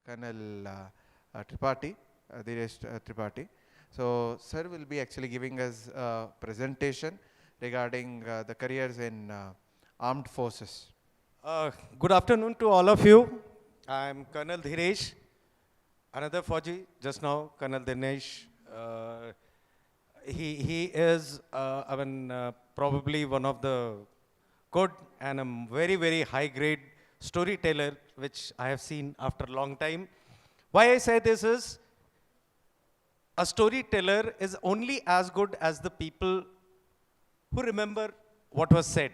Colonel Tripathi, Dheeresh Thripati. So, sir will be actually giving us a presentation regarding the careers in armed forces. Good afternoon to all of you. I'm Colonel Dheeresh, another Fauji, just now, Colonel Dinesh. He is, probably one of the good and a very, very high grade storyteller, which I have seen after a long time. Why I say this is, a storyteller is only as good as the people who remember what was said.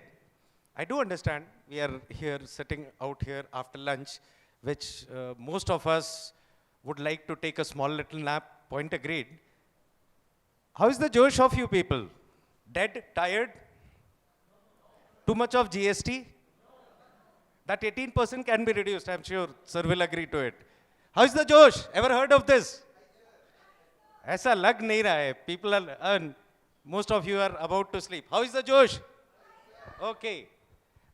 I do understand we are here sitting out here after lunch, which most of us would like to take a small little nap, point agreed. How is the Josh of you people? Dead, tired? Too much of GST? That 18% can be reduced, I'm sure sir will agree to it. How is the Josh? Ever heard of this? ऐसा लग नहीं रहा है. People are, most of you are about to sleep. How is the Josh? Okay,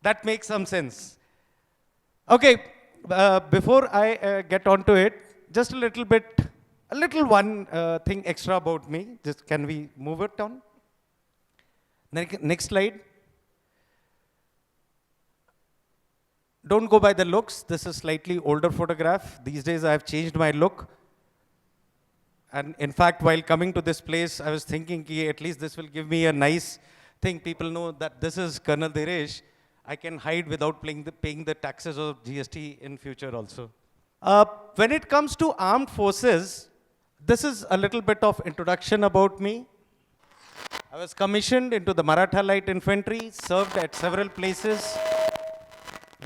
that makes some sense. Okay, before I get on to it, just a little bit, a little one thing extra about me. Just can we move it on? Next slide. Don't go by the looks. This is slightly older photograph. These days I have changed my look. And in fact, while coming to this place, I was thinking ki at least this will give me a nice thing. People know that this is Colonel Dheeresh. I can hide without paying the taxes or GST in future also. When it comes to armed forces, this is a little bit of introduction about me. I was commissioned into the Maratha Light Infantry, served at several places.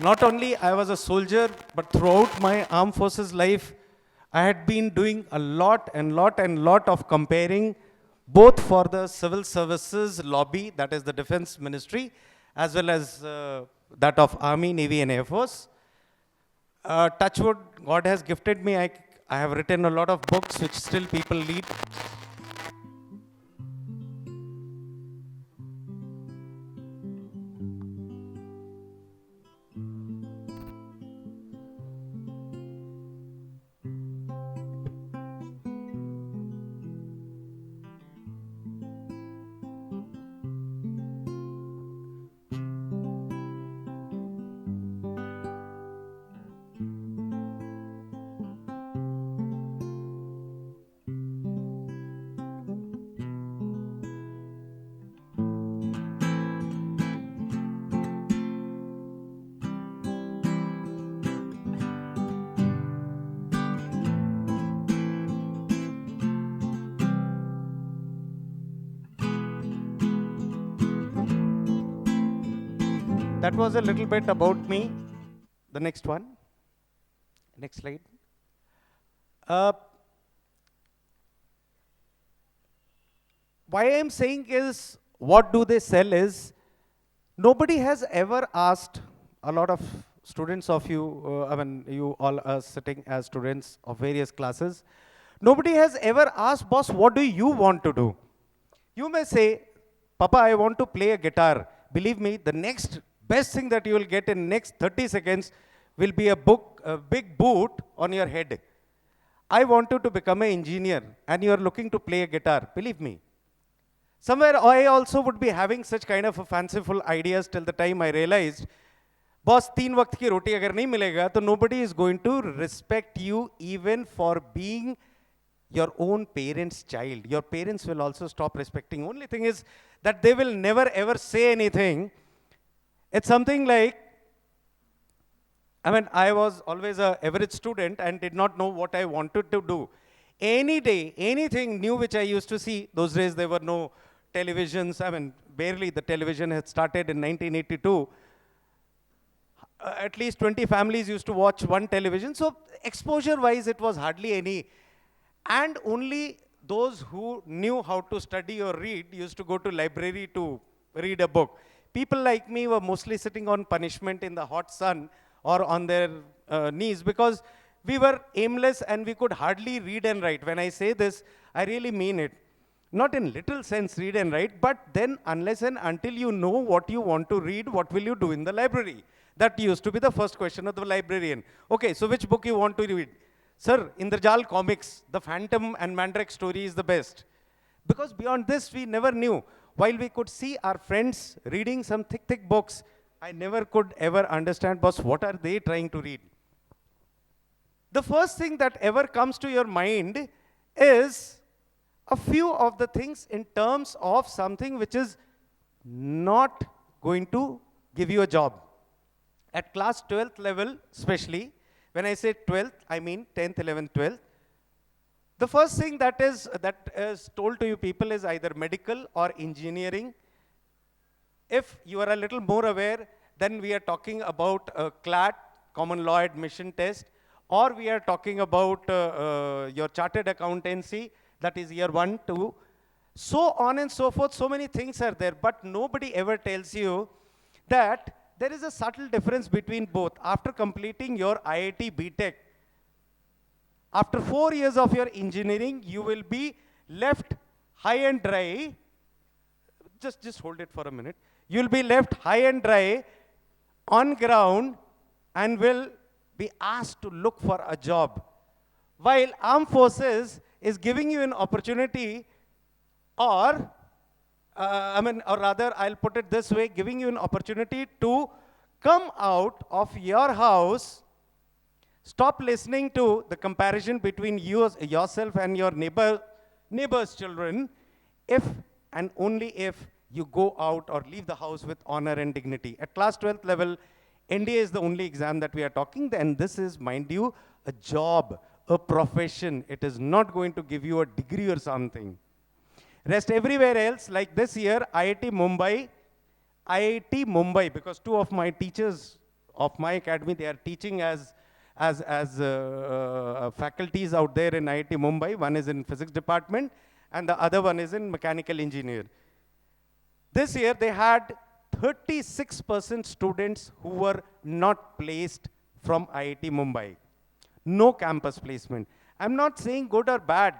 Not only I was a soldier, but throughout my armed forces life, I had been doing a lot of comparing, both for the civil services lobby, that is the Defense Ministry, as well as that of Army, Navy and Air Force. Touchwood, God has gifted me. I have written a lot of books which still people read. That was a little bit about me. The next one. Next slide. Why I am saying is, what do they sell is, nobody has ever asked, a lot of students of you, you all are sitting as students of various classes, nobody has ever asked, boss, what do you want to do? You may say, Papa, I want to play a guitar. Believe me, the next best thing that you will get in next 30 seconds will be a big boot on your head. I wanted to become an engineer and you are looking to play a guitar. Believe me. Somewhere I also would be having such kind of a fanciful ideas till the time I realized, boss, 3 वक्त की रोटी अगर नहीं मिलेगा, तो nobody is going to respect you even for being your own parents' child. Your parents will also stop respecting. Only thing is that they will never ever say anything. It's something like, I was always an average student and did not know what I wanted to do. Any day, anything new which I used to see, those days there were no televisions, barely the television had started in 1982. At least 20 families used to watch one television. So exposure-wise, it was hardly any. And only those who knew how to study or read used to go to library to read a book. People like me were mostly sitting on punishment in the hot sun or on their knees because we were aimless and we could hardly read and write. When I say this, I really mean it. Not in literal sense read and write, but then unless and until you know what you want to read, what will you do in the library? That used to be the first question of the librarian. Okay, so which book you want to read? Sir, Indrajal comics, the Phantom and Mandrake story is the best. Because beyond this, we never knew. While we could see our friends reading some thick, thick books, I never could ever understand, boss, what are they trying to read? The first thing that ever comes to your mind is a few of the things in terms of something which is not going to give you a job. At class 12th level, especially, when I say 12th, I mean 10th, 11th, 12th. The first thing that is told to you people is either medical or engineering. If you are a little more aware, then we are talking about CLAT, Common Law Admission Test, or we are talking about your chartered accountancy, that is year 1, 2. So on and so forth, so many things are there, but nobody ever tells you that there is a subtle difference between both. After completing your IIT BTech, after 4 years of your engineering, you will be left high and dry. Just hold it for a minute. You'll be left high and dry on ground and will be asked to look for a job. While armed forces is giving you an opportunity, or or rather, I'll put it this way, giving you an opportunity to come out of your house, stop listening to the comparison between yourself and your neighbor's children, if and only if you go out or leave the house with honor and dignity. At class 12th level, NDA is the only exam that we are talking, and this is, mind you, a job, a profession. It is not going to give you a degree or something. Rest everywhere else, like this year, IIT Mumbai, because 2 of my teachers of my academy, they are teaching as faculties out there in IIT Mumbai. One is in physics department, and the other one is in mechanical engineer. This year, they had 36% students who were not placed from IIT Mumbai. No campus placement. I'm not saying good or bad.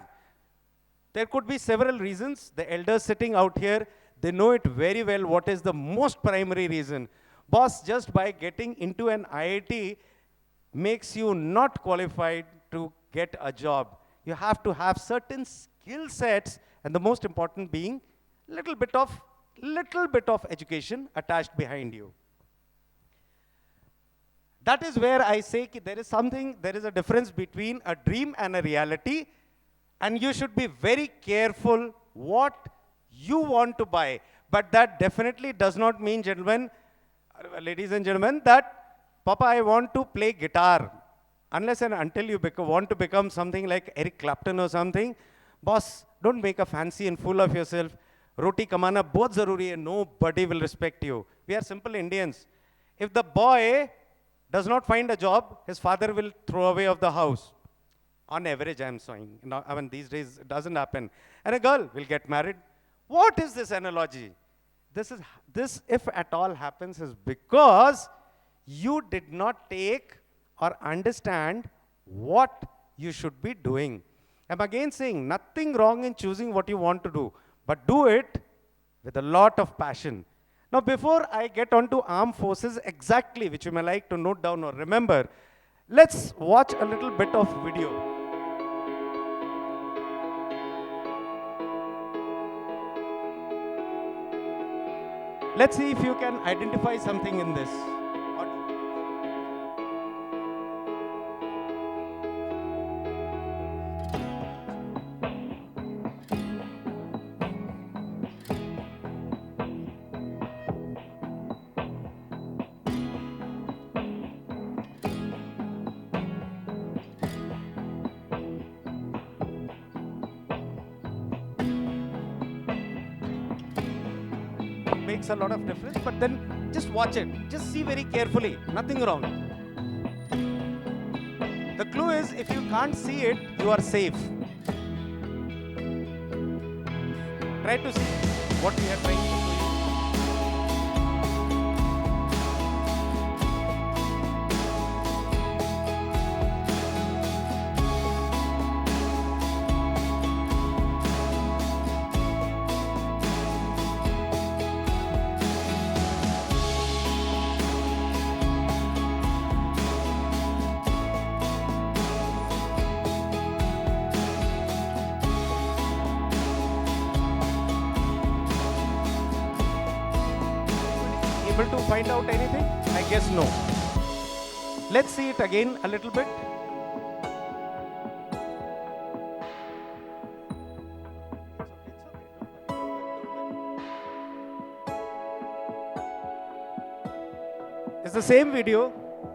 There could be several reasons. The elders sitting out here, they know it very well what is the most primary reason. Boss, just by getting into an IIT makes you not qualified to get a job. You have to have certain skill sets, and the most important being little bit of education attached behind you. That is where I say there is a difference between a dream and a reality, and you should be very careful what you want to buy. But that definitely does not mean, gentlemen, ladies and gentlemen, that, Papa, I want to play guitar. Unless and until you want to become something like Eric Clapton or something, boss, don't make a fancy and fool of yourself. Roti kamana bahut zaruri hai, nobody will respect you. We are simple Indians. If the boy does not find a job, his father will throw away of the house. On average, I am saying. I mean, these days it doesn't happen. And a girl will get married. What is this analogy? This, if at all happens, is because you did not take or understand what you should be doing. I'm again saying nothing wrong in choosing what you want to do, but do it with a lot of passion. Now, before I get on to armed forces exactly, which you may like to note down or remember, let's watch a little bit of video. Let's see if you can identify something in this. Makes a lot of difference, but then just watch it. Just see very carefully. Nothing wrong. The clue is, if you can't see it, you are safe. Try to see what we are trying to do. able to find out anything? I guess no. Let's see it again a little bit. It's the same video.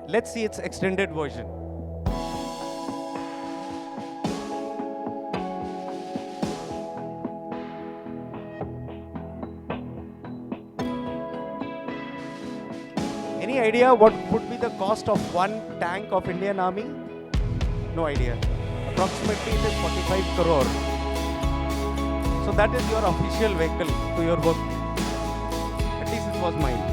Let's see its extended version. Any idea what would be the cost of one tank of Indian Army? No idea. Approximately it is 45 crore. So that is your official vehicle to your work. At least it was mine.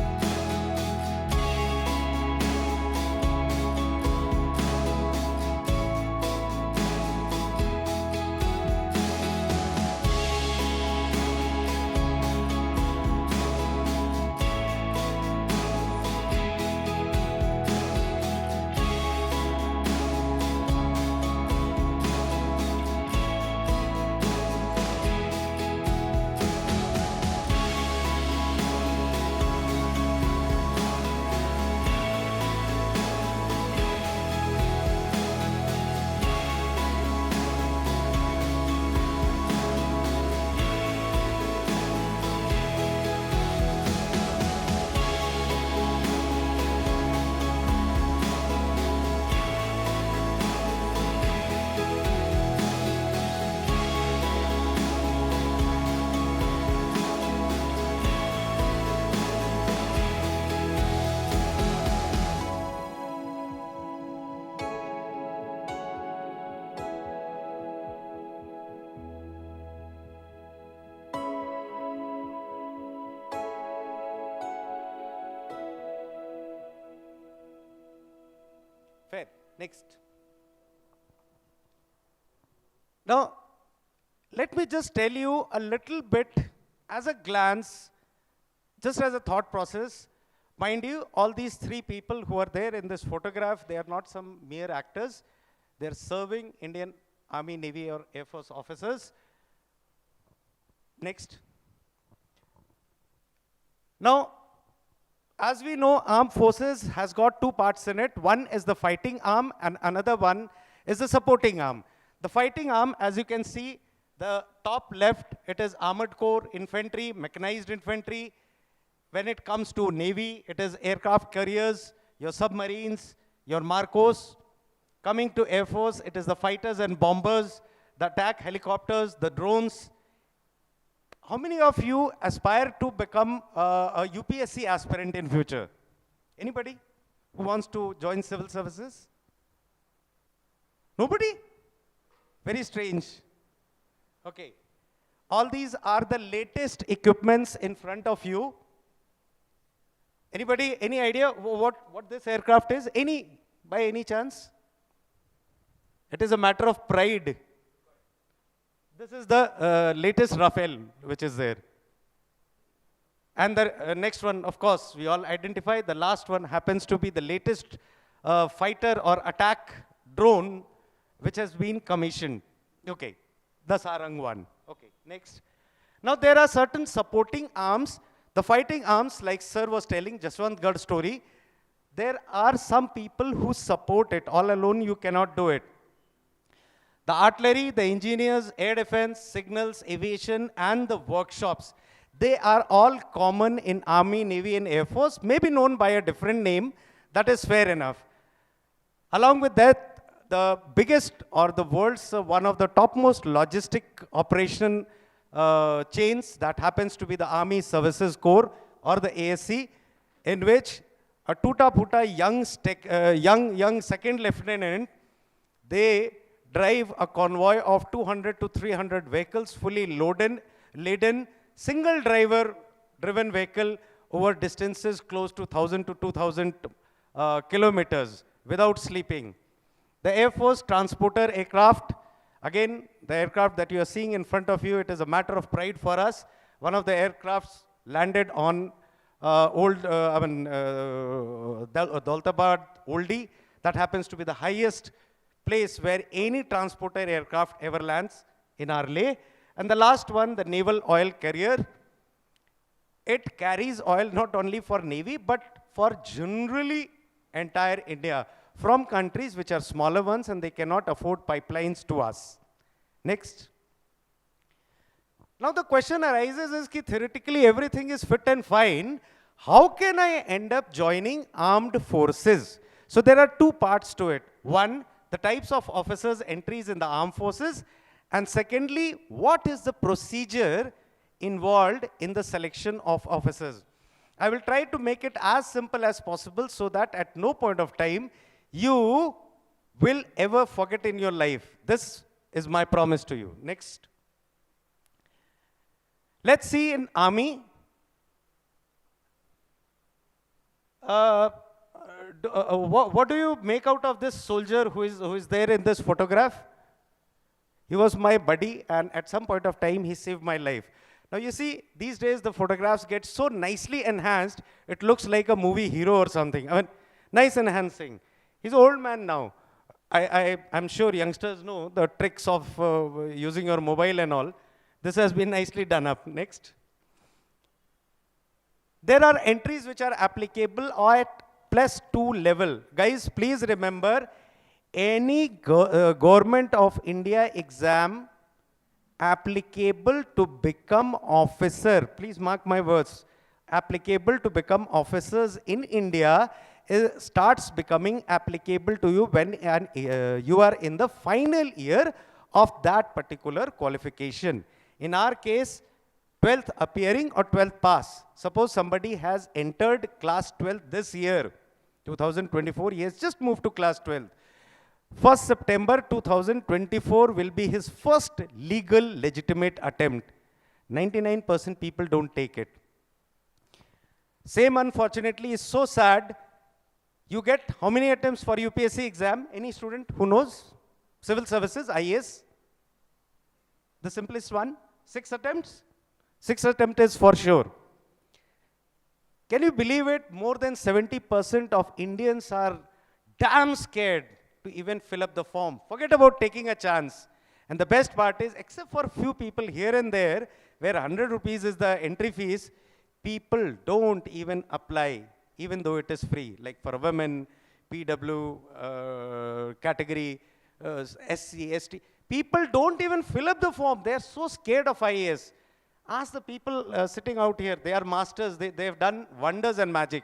Fair. Next. Now, let me just tell you a little bit as a glance, just as a thought process. Mind you, all these three people who are there in this photograph, they are not some mere actors. They are serving Indian Army, Navy, or Air Force officers. Next. Now, as we know, armed forces has got two parts in it. One is the fighting arm and another one is the supporting arm. The fighting arm, as you can see, the top left, it is armored corps, infantry, mechanized infantry. When it comes to Navy, it is aircraft carriers, your submarines, your Marcos. Coming to Air Force, it is the fighters and bombers, the attack helicopters, the drones. How many of you aspire to become a UPSC aspirant in future? Anybody who wants to join civil services? Nobody? Very strange. Okay. All these are the latest equipments in front of you. Anybody, any idea what this aircraft is? By any chance? It is a matter of pride. This is the latest Rafale, which is there. And the next one, of course, we all identify. The last one happens to be the latest fighter or attack drone, which has been commissioned. Okay, the Sarang one. Okay, next. Now, there are certain supporting arms. The fighting arms, like sir was telling, Jaswant story, there are some people who support it. All alone, you cannot do it. The artillery, the engineers, air defense, signals, aviation, and the workshops, they are all common in Army, Navy, and Air Force, maybe known by a different name. That is fair enough. Along with that, the biggest or the world's one of the topmost logistic operation chains, that happens to be the Army Services Corps or the ASC, in which a tuta-puta young second lieutenant, they drive a convoy of 200 to 300 vehicles, fully laden, single driver driven vehicle over distances close to 1,000 to 2,000 kilometers without sleeping. The Air Force transporter aircraft, again, the aircraft that you are seeing in front of you, it is a matter of pride for us. One of the aircrafts landed on Daulatabad Oldie. That happens to be the highest place where any transporter aircraft ever lands in our lay. And the last one, the naval oil carrier. it carries oil not only for Navy, but for generally entire India, from countries which are smaller ones and they cannot afford pipelines to us. Next. Now the question arises is that theoretically everything is fit and fine. How can I end up joining armed forces? So there are two parts to it. One, the types of officers' entries in the armed forces. And secondly, what is the procedure involved in the selection of officers? I will try to make it as simple as possible so that at no point of time you will ever forget in your life. This is my promise to you. Next. Let's see in army. What do you make out of this soldier who is there in this photograph? He was my buddy, and at some point of time, he saved my life. Now you see, these days the photographs get so nicely enhanced, it looks like a movie hero or something. I mean, nice enhancing. He's an old man now. I'm sure youngsters know the tricks of using your mobile and all. This has been nicely done up. Next. There are entries which are applicable at +2 level. Guys, please remember, any government of India exam applicable to become officer, please mark my words, applicable to become officers in India starts becoming applicable to you when you are in the final year of that particular qualification. In our case, 12th appearing or 12th pass. Suppose somebody has entered class 12 this year, 2024, he has just moved to class 12. 1st September 2024 will be his first legal legitimate attempt. 99% people don't take it. Same, unfortunately, is so sad. You get how many attempts for UPSC exam? Any student who knows? Civil services, IAS? The simplest one? 6 attempts? 6 attempts is for sure. Can you believe it? More than 70% of Indians are damn scared to even fill up the form. Forget about taking a chance. And the best part is, except for few people here and there, where 100 rupees is the entry fees, people don't even apply, even though it is free. Like for women, PW category, SC, ST. People don't even fill up the form. They are so scared of IAS. Ask the people sitting out here. They are masters. They have done wonders and magic.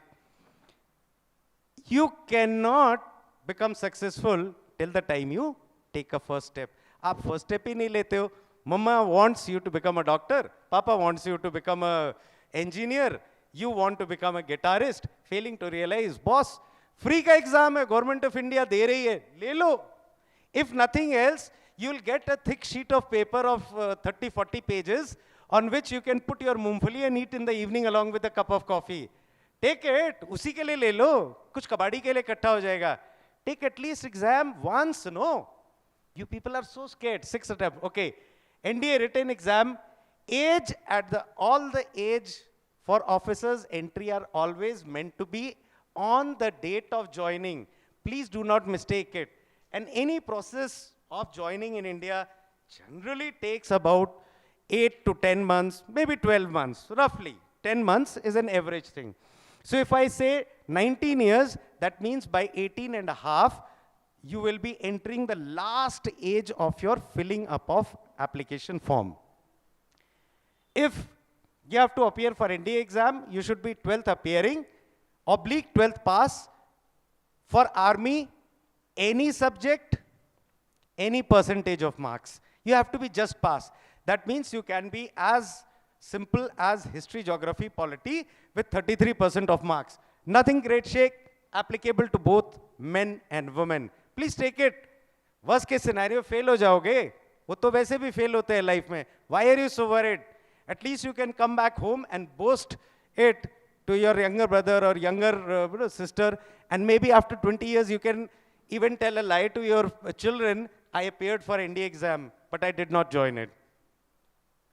You cannot become successful till the time you take a first step. आप first step ही नहीं लेते हो. Mama wants you to become a doctor. Papa wants you to become a engineer. You want to become a guitarist. Failing to realize, boss, free का exam है, Government of India दे रही है, ले लो. If nothing else, you'll get a thick sheet of paper of 30-40 pages on which you can put your मूंगफली and eat in the evening along with a cup of coffee. Take it. उसी के लिए ले लो. कुछ कबाड़ी के लिए इकट्ठा हो जाएगा. Take at least exam once, no? You people are so scared. 6 attempt. Okay. NDA written exam. Age all the age for officers entry are always meant to be on the date of joining. Please do not mistake it. And any process of joining in India generally takes about 8 to 10 months, maybe 12 months, roughly. 10 months is an average thing. So if I say 19 years, that means by 18 and a half, you will be entering the last age of your filling up of application form. If you have to appear for NDA exam, you should be 12th appearing, oblique 12th pass. For army, any subject, any percentage of marks. You have to be just pass. That means you can be as simple as history, geography, polity with 33% of marks. Nothing great shake, applicable to both men and women. Please take it. Worst case scenario, fail हो जाओगे. वो तो वैसे भी fail होते हैं life में. Why are you so worried? At least you can come back home and boast it to your younger brother or younger sister. And maybe after 20 years, you can even tell a lie to your children. I appeared for NDA exam, but I did not join it.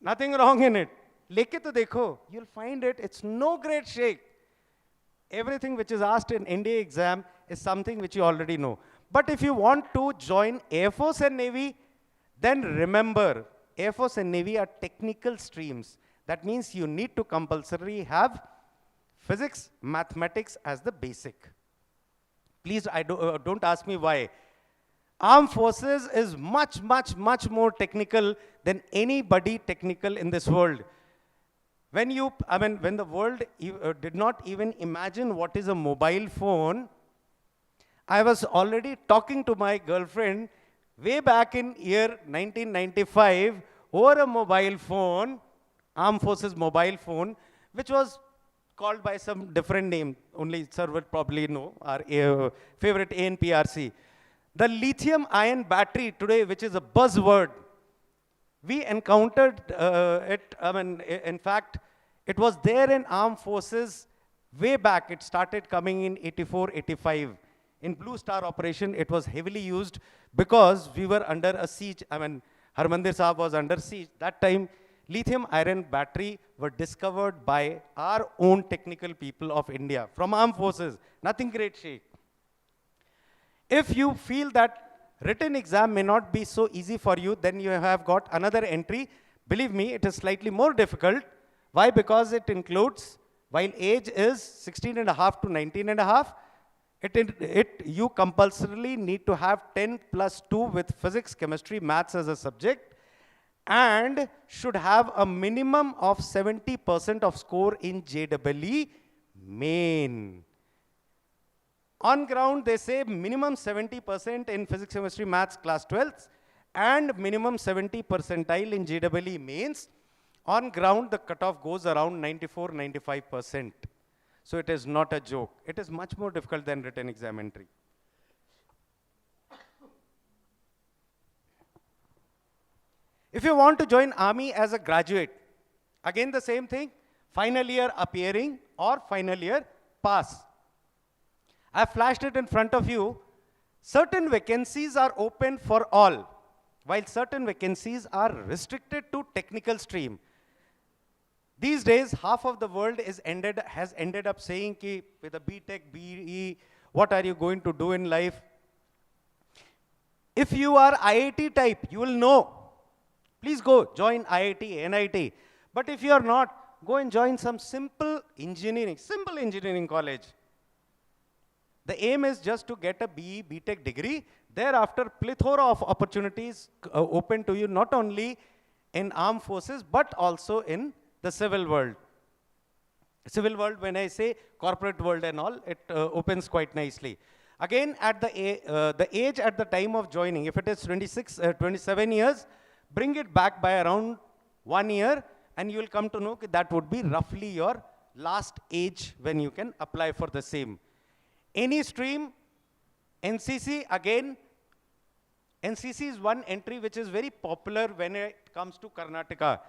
Nothing wrong in it. Leke to dekho, you'll find it. It's no great shake. Everything which is asked in NDA exam is something which you already know. But if you want to join Air Force and Navy, then remember, Air Force and Navy are technical streams. That means you need to compulsorily have physics, mathematics as the basic. Please, don't ask me why. Armed forces is much, much, much more technical than anybody technical in this world. When the world did not even imagine what is a mobile phone, I was already talking to my girlfriend way back in year 1995 over a mobile phone, Armed Forces mobile phone, which was called by some different name. Only sir would probably know, our favorite ANPRC. The lithium ion battery today, which is a buzzword, we encountered it, in fact, it was there in Armed Forces way back. It started coming in 84, 85. In Blue Star operation, it was heavily used because we were under a siege. Harmandir Sahab was under siege. That time, lithium iron battery were discovered by our own technical people of India from Armed Forces. Nothing great, Sheikh. If you feel that written exam may not be so easy for you, then you have got another entry. Believe me, it is slightly more difficult. Why? Because it includes, while age is 16 and a half to 19 and a half, you compulsorily need to have 10 plus 2 with physics, chemistry, maths as a subject, and should have a minimum of 70% of score in JEE main. On ground, they say minimum 70% in physics, chemistry, maths, class 12th, and minimum 70 percentile in JEE mains. On ground, the cutoff goes around 94, 95%. So it is not a joke. It is much more difficult than written exam entry. If you want to join army as a graduate, again the same thing, final year appearing or final year pass. I flashed it in front of you. Certain vacancies are open for all, while certain vacancies are restricted to technical stream. These days, half of the world has ended up saying, ki, with a BTech, BE, what are you going to do in life? If you are IIT type, you will know. Please go join IIT, NIT. But if you are not, go and join some simple engineering college. The aim is just to get a BE, BTech degree. Thereafter, plethora of opportunities open to you, not only in armed forces, but also in the civil world. Civil world, when I say corporate world and all, it opens quite nicely. Again, at the age at the time of joining, if it is 27 years, bring it back by around 1 year, and you will come to know that would be roughly your last age when you can apply for the same. Any stream, NCC, again, NCC is one entry which is very popular when it comes to Karnataka.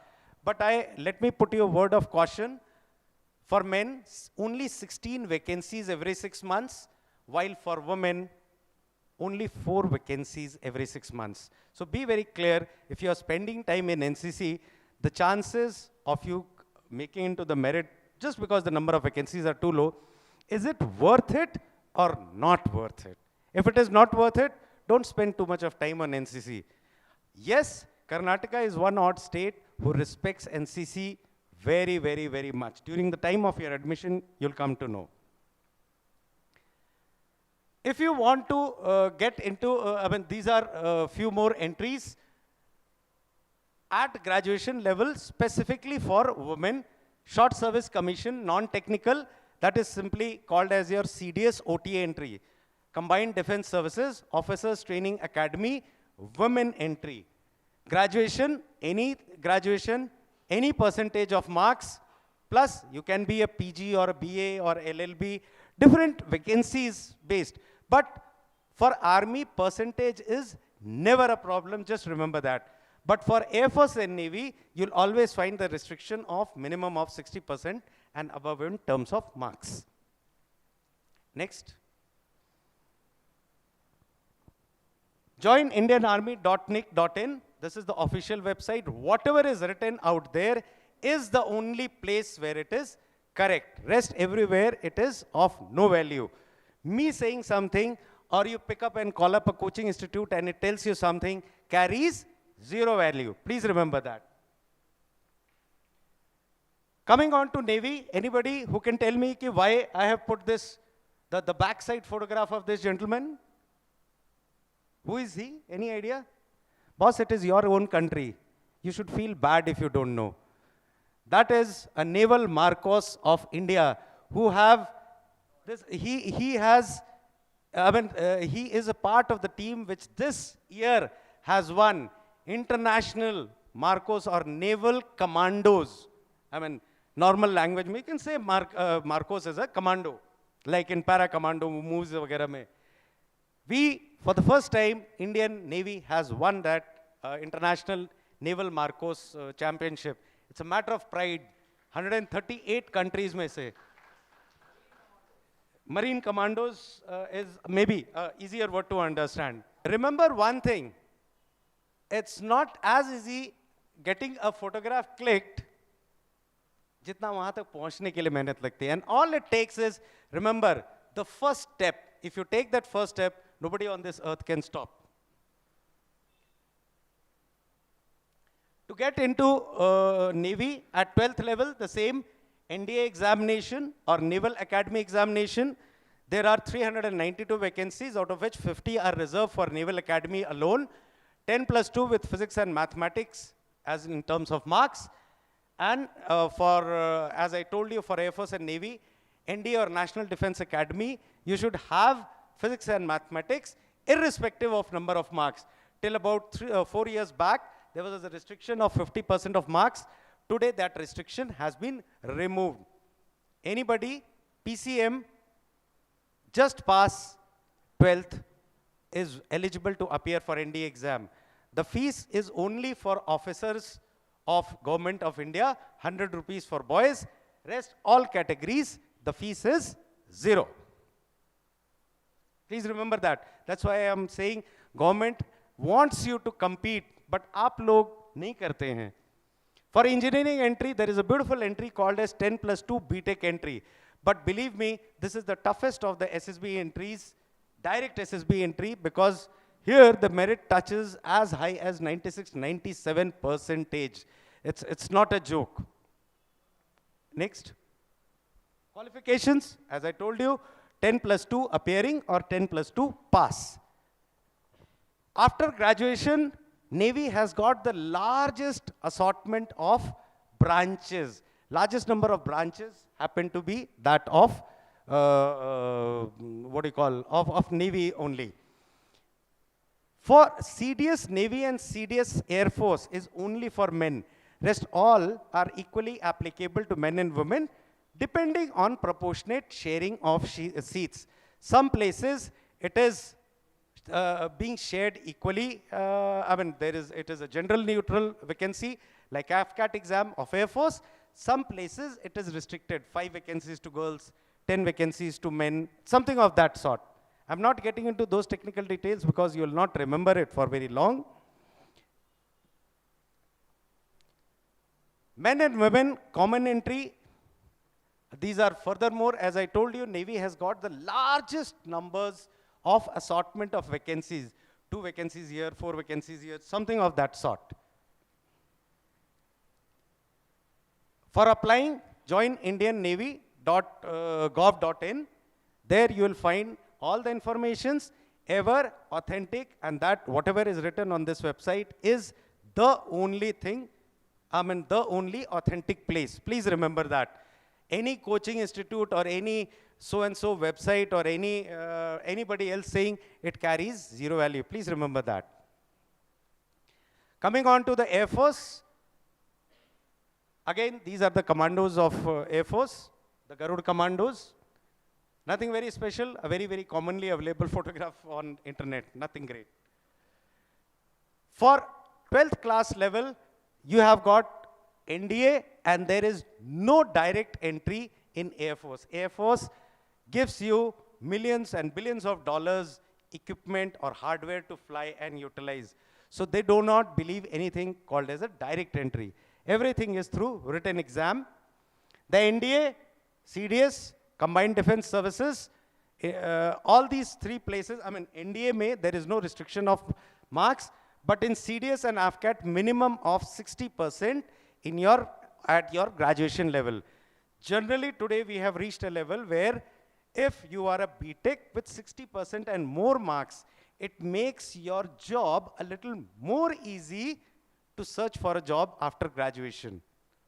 But let me put you a word of caution. For men, only 16 vacancies every 6 months, while for women, only 4 vacancies every 6 months. So be very clear, if you are spending time in NCC, the chances of you making into the merit, just because the number of vacancies are too low, is it worth it or not worth it? If it is not worth it, don't spend too much of time on NCC. Yes, Karnataka is one odd state who respects NCC very, very, very much. During the time of your admission, you'll come to know. If you want to get into, these are a few more entries at graduation level, specifically for women. Short Service Commission, non-technical, that is simply called as your CDS OTA entry. Combined Defense Services, Officers Training Academy, women entry. Graduation, any percentage of marks, plus you can be a PG or a BA or LLB, different vacancies based. But for Army, percentage is never a problem, just remember that. But for Air Force and Navy, you'll always find the restriction of minimum of 60% and above in terms of marks. Next. Join indianarmy.nic.in. This is the official website. Whatever is written out there is the only place where it is correct. Rest everywhere, it is of no value. Me saying something, or you pick up and call up a coaching institute and it tells you something, carries zero value. Please remember that. Coming on to Navy, anybody who can tell me why I have put this, the backside photograph of this gentleman? Who is he? Any idea? Boss, it is your own country. You should feel bad if you don't know. That is a naval Marcos of India who have this, he has, he is a part of the team which this year has won international Marcos or naval commandos. Normal language, you can say Marcos is a commando, like in para commando moves vagara mein. We, for the first time, Indian Navy has won that international naval Marcos championship. It's a matter of pride. 138 countries may say. Marine commandos is maybe easier word to understand. Remember one thing, it's not as easy getting a photograph clicked जितना वहां तक पहुंचने के लिए मेहनत लगती है. And all it takes is, remember, the first step. If you take that first step, nobody on this earth can stop. To get into Navy at 12th level, the same NDA examination or Naval Academy examination, there are 392 vacancies, out of which 50 are reserved for Naval Academy alone, 10 plus 2 with physics and mathematics as in terms of marks. And as I told you, for Air Force and Navy, NDA or National Defense Academy, you should have physics and mathematics irrespective of number of marks. Till about 4 years back, there was a restriction of 50% of marks. Today, that restriction has been removed. Anybody, PCM, just pass 12th, is eligible to appear for NDA exam. The fees is only for officers of Government of India, 100 rupees for boys. Rest all categories, the fees is 0. Please remember that. That's why I am saying government wants you to compete, but aap log nahi karte hain. For engineering entry, there is a beautiful entry called as 10 plus 2 BTech entry. But believe me, this is the toughest of the SSB entries, direct SSB entry, because here the merit touches as high as 96-97%. It's not a joke. Next. Qualifications, as I told you, 10 plus 2 appearing or 10 plus 2 pass. After graduation, Navy has got the largest assortment of branches. Largest number of branches happen to be that of, of Navy only. For CDS Navy and CDS Air Force is only for men. Rest all are equally applicable to men and women, depending on proportionate sharing of seats. Some places it is being shared equally. It is a general neutral vacancy, like AFCAT exam of Air Force. Some places it is restricted, 5 vacancies to girls, 10 vacancies to men, something of that sort. I'm not getting into those technical details because you will not remember it for very long. Men and women, common entry. These are furthermore, as I told you, Navy has got the largest numbers of assortment of vacancies. 2 vacancies here, 4 vacancies here, something of that sort. For applying, join indiannavy.gov.in. There you will find all the informations, ever authentic, and that whatever is written on this website is the only thing, the only authentic place. Please remember that. Any coaching institute or any so-and-so website or anybody else saying it carries 0 value. Please remember that. Coming on to the Air Force. Again, these are the commandos of Air Force, the Garud commandos. Nothing very special, a very, very commonly available photograph on internet, nothing great. For 12th class level, you have got NDA and there is no direct entry in Air Force. Air Force gives you millions and billions of dollars equipment or hardware to fly and utilize. So they do not believe anything called as a direct entry. Everything is through written exam. The NDA, CDS, Combined Defense Services, all these 3 places, NDA there is no restriction of marks, but in CDS and AFCAT, minimum of 60% in your at your graduation level. Generally, today we have reached a level where if you are a BTech with 60% and more marks, it makes your job a little more easy to search for a job after graduation.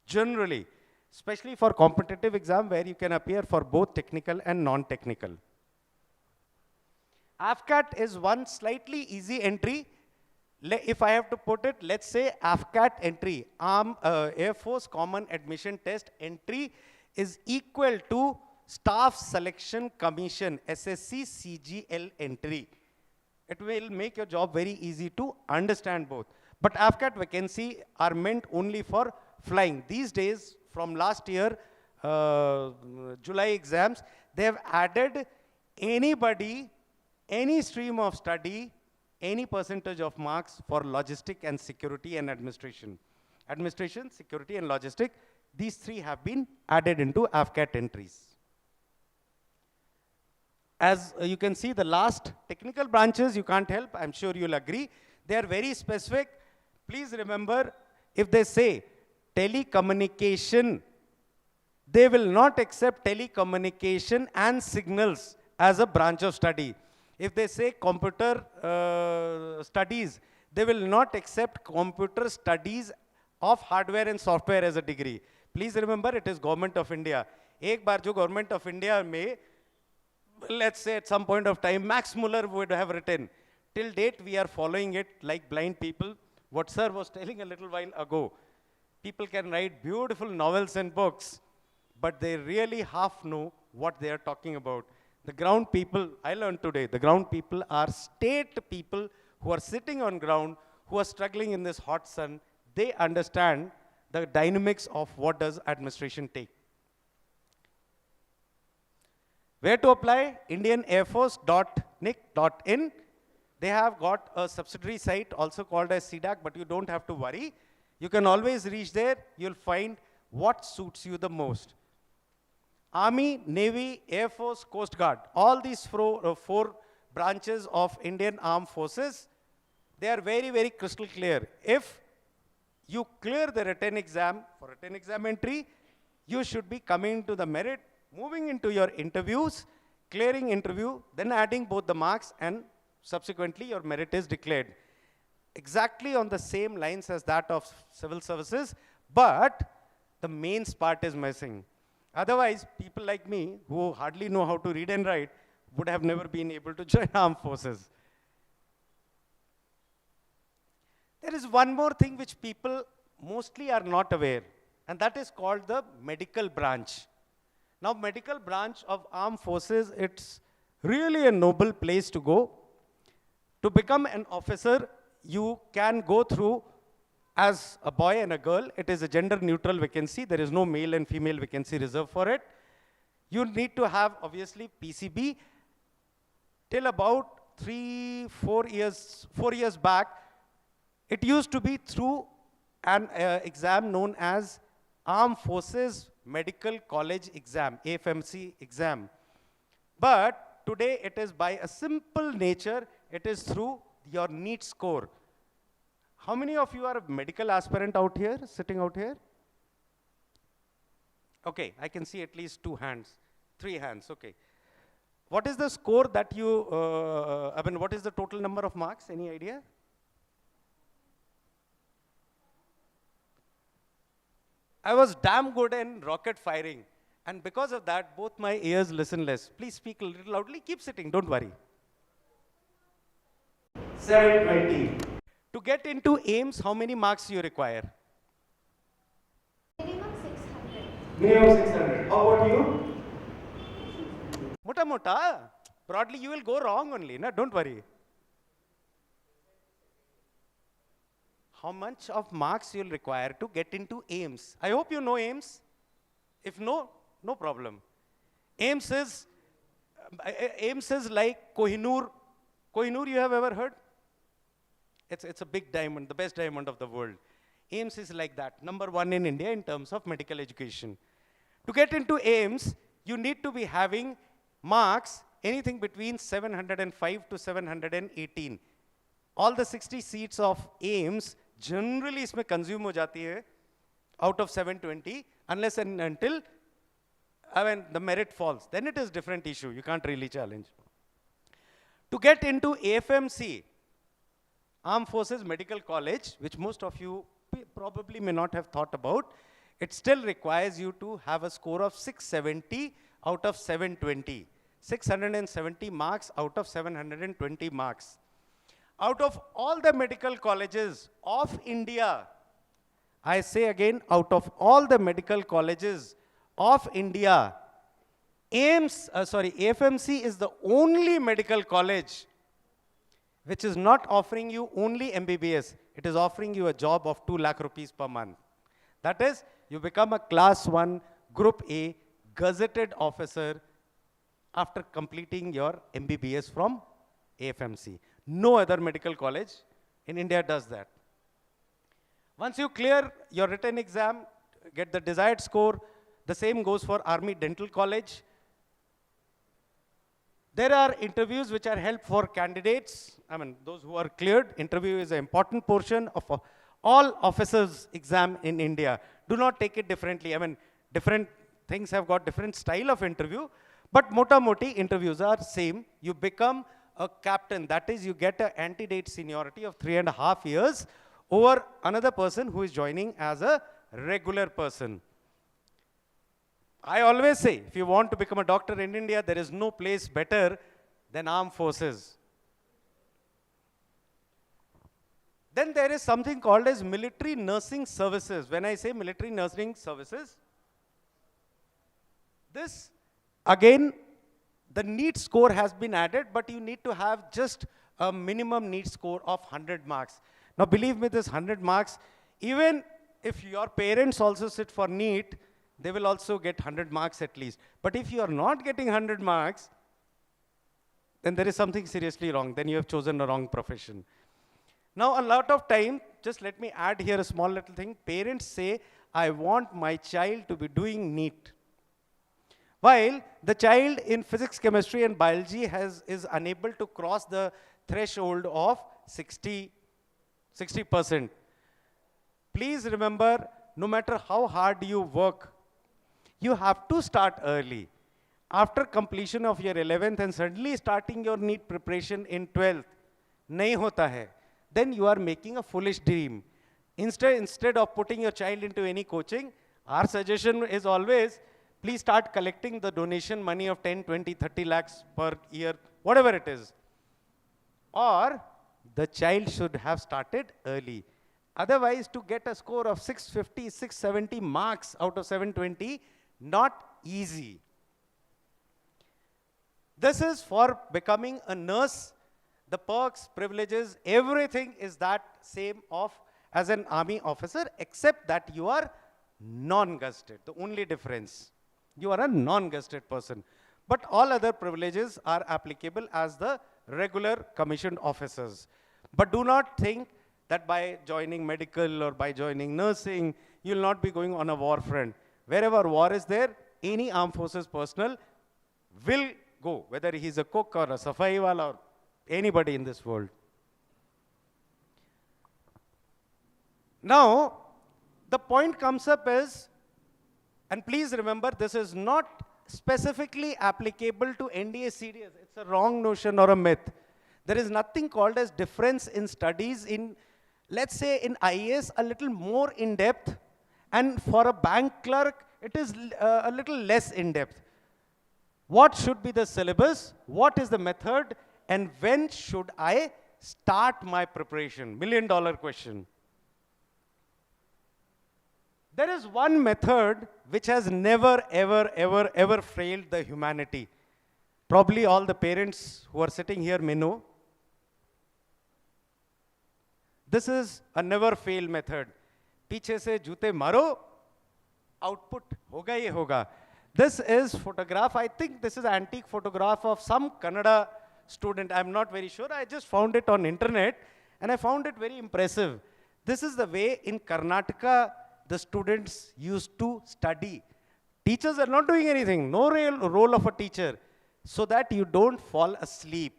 Generally, especially for competitive exam where you can appear for both technical and non-technical. AFCAT is one slightly easy entry. If I have to put it, let's say AFCAT entry, Air Force Common Admission Test entry is equal to Staff Selection Commission, SSC CGL entry. It will make your job very easy to understand both. But AFCAT vacancy are meant only for flying. These days, from last year, July exams, they have added anybody, any stream of study, any percentage of marks for logistic and security and administration. Administration, security and logistic, these three have been added into AFCAT entries. As you can see, the last technical branches, you can't help, I'm sure you'll agree. They are very specific. Please remember, if they say telecommunication, they will not accept telecommunication and signals as a branch of study. If they say computer studies, they will not accept computer studies of hardware and software as a degree. Please remember, it is Government of India. Ek baar jo Government of India mein, let's say at some point of time, Max Muller would have written. Till date, we are following it like blind people. What sir was telling a little while ago. People can write beautiful novels and books, but they really half know what they are talking about. The ground people, I learned today, the ground people are state people who are sitting on ground, who are struggling in this hot sun. They understand the dynamics of what does administration take. Where to apply? IndianAirForce.nic.in. They have got a subsidiary site also called as CDAC, but you don't have to worry. You can always reach there. You'll find what suits you the most. Army, Navy, Air Force, Coast Guard, all these four branches of Indian Armed Forces, they are very, very crystal clear. If you clear the written exam, for written exam entry, you should be coming to the merit, moving into your interviews, clearing interview, then adding both the marks, and subsequently your merit is declared. Exactly on the same lines as that of civil services, but the mains part is missing. Otherwise, people like me, who hardly know how to read and write, would have never been able to join armed forces. There is one more thing which people mostly are not aware, and that is called the medical branch. Now, medical branch of armed forces, it's really a noble place to go. To become an officer, you can go through as a boy and a girl. It is a gender-neutral vacancy. There is no male and female vacancy reserved for it. You need to have, obviously, PCB. Till about 4 years back, it used to be through an exam known as Armed Forces Medical College Exam, AFMC exam. But today, it is by a simple nature. It is through your NEET score. How many of you are a medical aspirant out here, sitting out here? Okay, I can see at least 2 hands, 3 hands, okay. What is the score that you, what is the total number of marks, any idea? I was damn good in rocket firing, and because of that, both my ears listen less. Please speak a little loudly, keep sitting, don't worry. 720. To get into AIMS, how many marks you require? Minimum 600. Minimum 600. How about you? Mota mota. Broadly, you will go wrong only, no? Don't worry. How much of marks you'll require to get into AIMS? I hope you know AIMS. If no, no problem. AIMS is like Kohinoor. Kohinoor, you have ever heard? It's a big diamond, the best diamond of the world. AIMS is like that, #1 in India in terms of medical education. To get into AIMS, you need to be having marks anything between 705 to 718. All the 60 seats of AIMS generally इसमें consume हो जाती है. out of 720 unless and until the merit falls. Then it is different issue. You can't really challenge. To get into AFMC, Armed Forces Medical College, which most of you probably may not have thought about, it still requires you to have a score of 670 out of 720. 670 marks out of 720 marks. Out of all the medical colleges of India, I say again, out of all the medical colleges of India, AFMC is the only medical college which is not offering you only MBBS. It is offering you a job of 2 lakh rupees per month. That is, you become a class 1 group A gazetted officer after completing your MBBS from AFMC. No other medical college in India does that. Once you clear your written exam, get the desired score, the same goes for Army Dental College. There are interviews which are held for candidates. I mean, those who are cleared. Interview is an important portion of all officers' exam in India. Do not take it differently. I mean, different things have got different style of interview, but mota moti interviews are same. You become a captain. That is, you get an antedate seniority of 3.5 years over another person who is joining as a regular person. I always say, if you want to become a doctor in India, there is no place better than armed forces. Then there is something called as military nursing services. When I say military nursing services, this, again, the NEET score has been added, but you need to have just a minimum NEET score of 100 marks. Now, believe me, this 100 marks, even if your parents also sit for NEET, they will also get 100 marks at least. But if you are not getting 100 marks, then there is something seriously wrong. Then you have chosen a wrong profession. Now, a lot of time, just let me add here a small little thing. Parents say, I want my child to be doing NEET. While the child in physics, chemistry, and biology is unable to cross the threshold of 60%. Please remember, no matter how hard you work, you have to start early. After completion of your 11th and suddenly starting your NEET preparation in 12th, nahi hota hai. Then you are making a foolish dream. Instead of putting your child into any coaching, our suggestion is always, please start collecting the donation money of 10, 20, 30 lakhs per year, whatever it is. Or the child should have started early. Otherwise, to get a score of 650, 670 marks out of 720, not easy. This is for becoming a nurse. The perks, privileges, everything is that same as an army officer, except that you are non-gazetted. The only difference, you are a non-gazetted person. But all other privileges are applicable as the regular commissioned officers. But do not think that by joining medical or by joining nursing, you will not be going on a war front. Wherever war is there, any armed forces personnel will go, whether he's a cook or a safai wala or anybody in this world. Now, the point comes up is, and please remember, this is not specifically applicable to NDA CDS. It's a wrong notion or a myth. There is nothing called as difference in studies in, let's say in IAS, a little more in depth, and for a bank clerk, it is a little less in depth. What should be the syllabus? What is the method? And when should I start my preparation? $1 million question. There is one method which has never, ever, ever, ever failed the humanity. Probably all the parents who are sitting here may know. This is a never fail method. पीछे से जूते मारो, output होगा ये होगा. This is photograph. I think this is an antique photograph of some Kannada student. I'm not very sure. I just found it on internet and I found it very impressive. This is the way in Karnataka the students used to study. Teachers are not doing anything. No real role of a teacher, so that you don't fall asleep.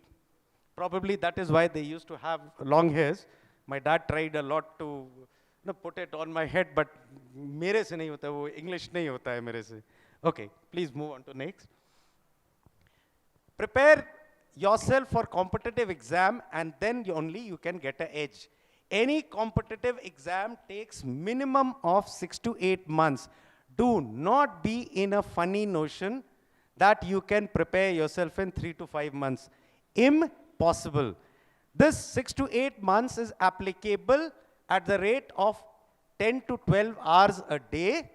Probably that is why they used to have long hairs. My dad tried a lot to no, put it on my head, but मेरे से नहीं होता वो, English नहीं होता है मेरे से. Okay, please move on to next. Prepare yourself for competitive exam and then only you can get an edge. Any competitive exam takes minimum of 6 to 8 months. Do not be in a funny notion that you can prepare yourself in 3 to 5 months. Impossible. This 6 to 8 months is applicable at the rate of 10 to 12 hours a day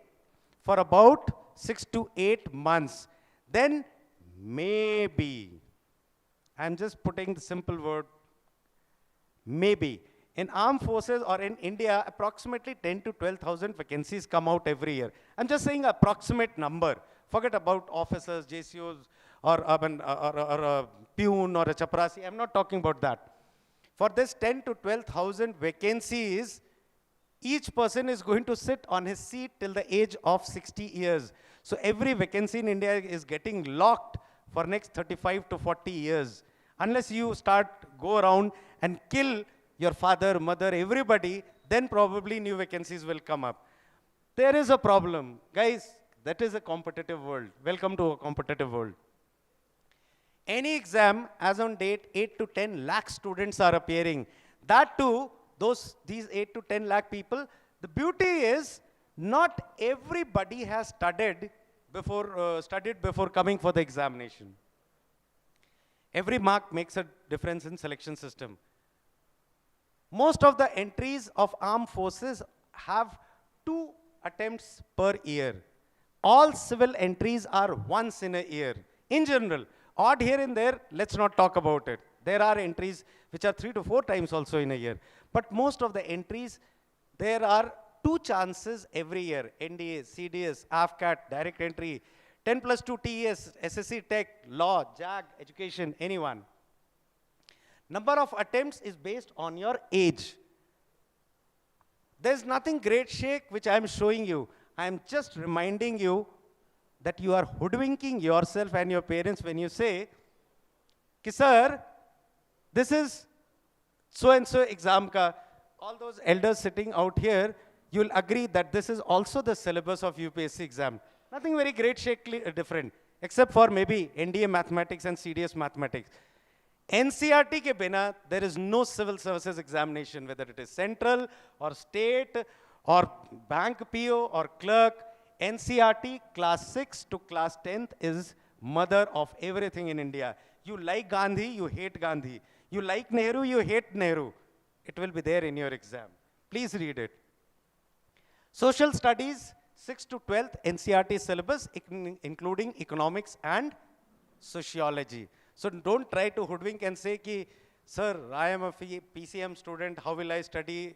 for about 6 to 8 months. Then maybe, I'm just putting the simple word, maybe. In armed forces or in India, approximately 10 to 12,000 vacancies come out every year. I'm just saying approximate number. Forget about officers, JCOs, or a peon or a chaprasi. I'm not talking about that. For this 10 to 12,000 vacancies, each person is going to sit on his seat till the age of 60 years. So every vacancy in India is getting locked for next 35 to 40 years. Unless you go around and kill your father, mother, everybody, then probably new vacancies will come up. There is a problem. Guys, that is a competitive world. Welcome to a competitive world. Any exam, as on date, 8 to 10 lakh students are appearing. That too, these 8 to 10 lakh people, the beauty is not everybody has studied before coming for the examination. Every mark makes a difference in selection system. Most of the entries of armed forces have 2 attempts per year. All civil entries are once in a year. In general, odd here and there, let's not talk about it. There are entries which are 3 to 4 times also in a year. But most of the entries, there are 2 chances every year. NDA, CDS, AFCAT, direct entry, 10 plus 2 TES, SSC Tech, Law, JAG, Education, anyone. Number of attempts is based on your age. There's nothing great shake which I'm showing you. I'm just reminding you that you are hoodwinking yourself and your parents when you say, Ki sir, this is so-and-so exam ka. All those elders sitting out here, you'll agree that this is also the syllabus of UPSC exam. Nothing very great shake different, except for maybe NDA mathematics and CDS mathematics. NCRT ke bina, there is no civil services examination, whether it is central or state or bank PO or clerk. NCRT class 6 to class 10th is mother of everything in India. You like Gandhi, you hate Gandhi. You like Nehru, you hate Nehru. It will be there in your exam. Please read it. Social studies, 6th to 12th NCRT syllabus, including economics and sociology. So don't try to hoodwink and say, ki, sir, I am a PCM student, how will I study?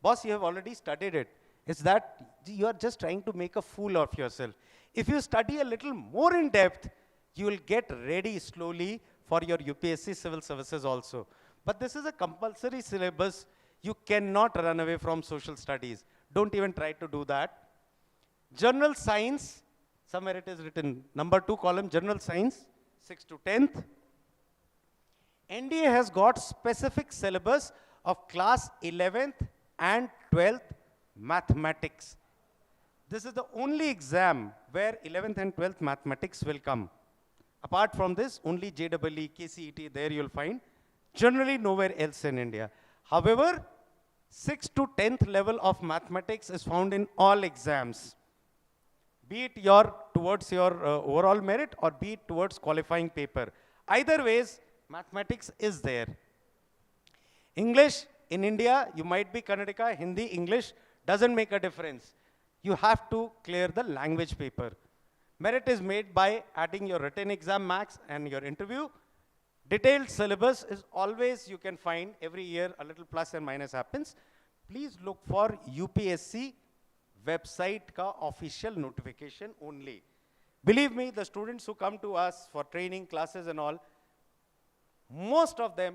Boss, you have already studied it. It's that you are just trying to make a fool of yourself. If you study a little more in depth, you will get ready slowly for your UPSC civil services also. But this is a compulsory syllabus. You cannot run away from social studies. Don't even try to do that. General science, somewhere it is written, number 2 column, general science, 6th to 10th. NDA has got specific syllabus of class 11th and 12th mathematics. This is the only exam where 11th and 12th mathematics will come. Apart from this, only JEE, KCET, there you'll find. Generally nowhere else in India. However, 6th to 10th level of mathematics is found in all exams. Be it towards your overall merit or be it towards qualifying paper. Either ways, mathematics is there. English, in India, you might be Kannadika, Hindi, English, doesn't make a difference. You have to clear the language paper. Merit is made by adding your written exam marks and your interview. Detailed syllabus is always, you can find every year a little plus and minus happens. Please look for UPSC website ka official notification only. Believe me, the students who come to us for training classes and all, most of them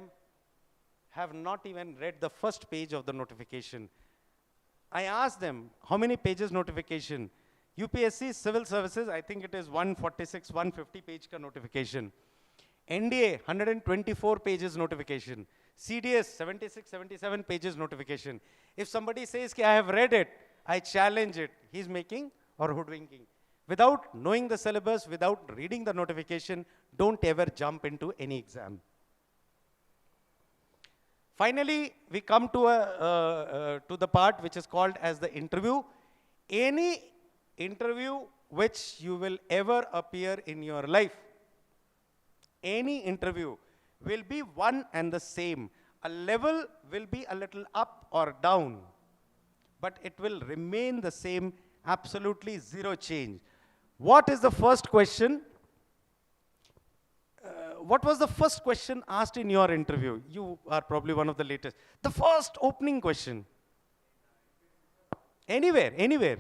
have not even read the first page of the notification. I asked them, how many pages notification? UPSC Civil Services, I think it is 146, 150 page ka notification. NDA, 124 pages notification. CDS, 76, 77 pages notification. If somebody says, I have read it, I challenge it, he's making or hoodwinking. Without knowing the syllabus, without reading the notification, don't ever jump into any exam. Finally, we come to the part which is called as the interview. Any interview which you will ever appear in your life, any interview will be one and the same. A level will be a little up or down, but it will remain the same, absolutely zero change. What is the first question? What was the first question asked in your interview? You are probably one of the latest. The first opening question. Anywhere, anywhere.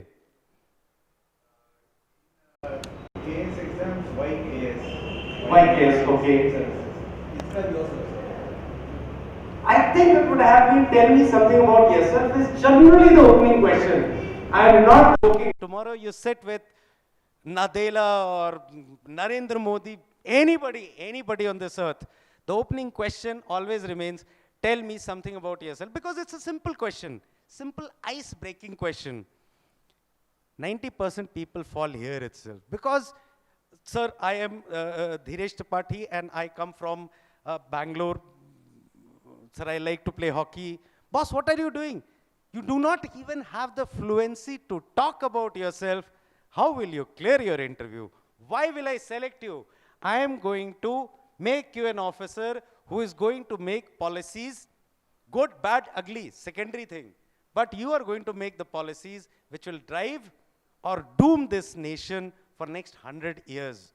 KS exams, why KS? Why KS? Okay. Describe yourself. I think it would have been tell me something about yourself is generally the opening question. I am not joking. Tomorrow you sit with Nadella or Narendra Modi, anybody on this earth. The opening question always remains, tell me something about yourself, because it's a simple question, simple ice-breaking question. 90% people fall here itself. Because, sir, I am Dheeresh Thripati and I come from Bangalore. Sir, I like to play hockey. Boss, what are you doing? You do not even have the fluency to talk about yourself. How will you clear your interview? Why will I select you? I am going to make you an officer who is going to make policies, good, bad, ugly, secondary thing. But you are going to make the policies which will drive or doom this nation for next 100 years.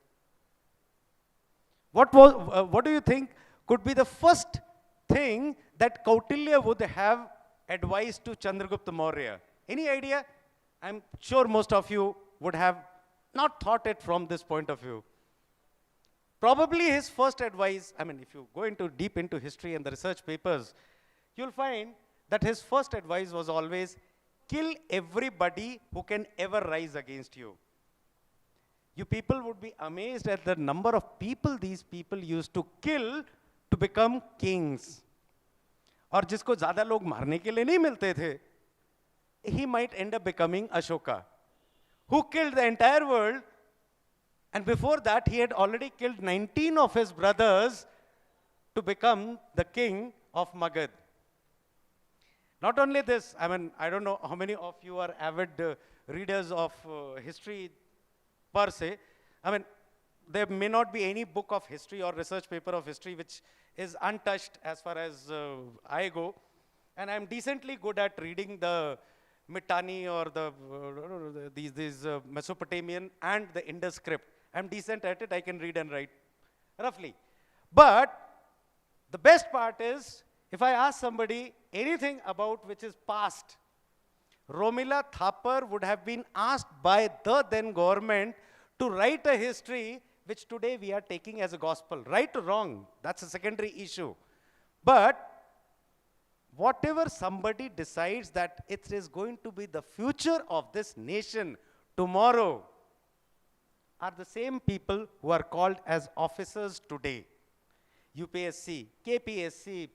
What do you think could be the first thing that Kautilya would have advised to Chandragupta Maurya? Any idea? I'm sure most of you would have not thought it from this point of view. Probably his first advice, I mean, if you go deep into history and the research papers, you'll find that his first advice was always, kill everybody who can ever rise against you. You people would be amazed at the number of people these people used to kill to become kings. और जिसको ज़्यादा लोग मारने के लिए नहीं मिलते थे, he might end up becoming Ashoka, who killed the entire world, and before that he had already killed 19 of his brothers to become the king of Magad. Not only this, I mean, I don't know how many of you are avid readers of history per se. I mean, there may not be any book of history or research paper of history which is untouched as far as I go. And I'm decently good at reading the Mitanni or these Mesopotamian and the Indus script. I'm decent at it, I can read and write, roughly. But the best part is, if I ask somebody anything about which is past, Romila Thapar would have been asked by the then government to write a history which today we are taking as a gospel. Right or wrong, that's a secondary issue. But whatever somebody decides that it is going to be the future of this nation tomorrow are the same people who are called as officers today. UPSC, KPSC,